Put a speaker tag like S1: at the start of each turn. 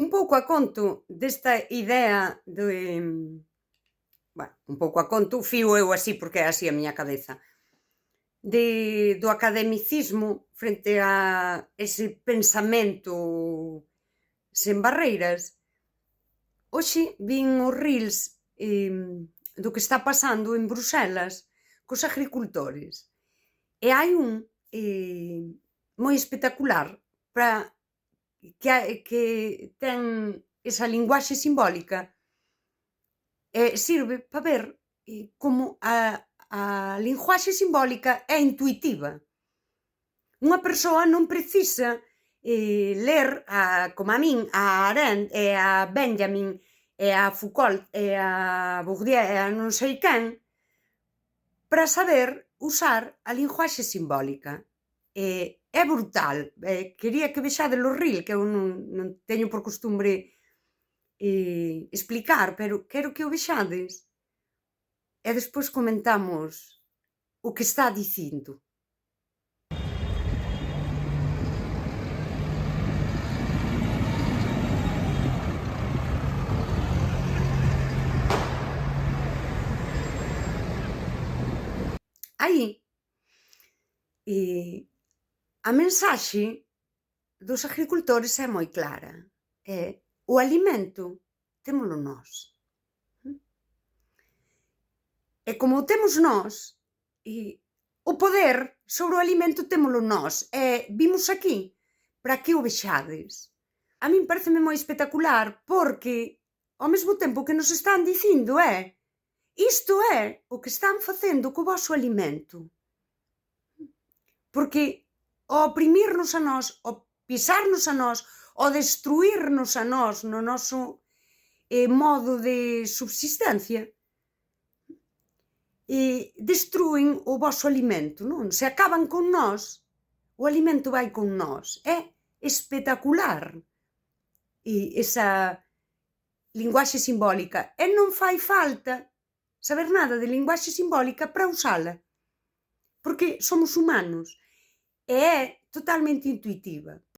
S1: Un pouco a conto desta idea de, un pouco a conto, fío eu así porque é así a miña cabeza, do academicismo frente a ese pensamento sen barreiras. Hoxe vin os reels, do que está pasando en Bruxelas cos agricultores e hai un, moi espectacular para que ten esa linguaxe simbólica e sirve para ver, como a linguaxe simbólica é intuitiva. Unha persoa non precisa, ler como a min, a Arendt e a Benjamin e a Foucault e a Bourdieu e a non sei quen para saber usar a linguaxe simbólica. É brutal, quería que vexades os reels, que eu non teño por costumbre, explicar, pero quero que o vexades e despois comentamos o que está dicindo. Aí, a mensaxe dos agricultores é moi clara, o alimento témolo nós. E como o temos nós, o poder sobre o alimento témolo nós, vimos aquí para que o vexades. A min paréceme moi espectacular porque, ao mesmo tempo que nos están dicindo isto é o que están facendo co voso alimento. Porque ao oprimirnos a nós, ao pisarnos a nós, ao destruírnos a nós no noso modo de subsistencia, destrúen o voso alimento, non? Se acaban con nós, o alimento vai con nós. É espectacular esa linguaxe simbólica. E non fai falta saber nada de linguaxe simbólica para usala, porque somos humanos e é totalmente intuitiva.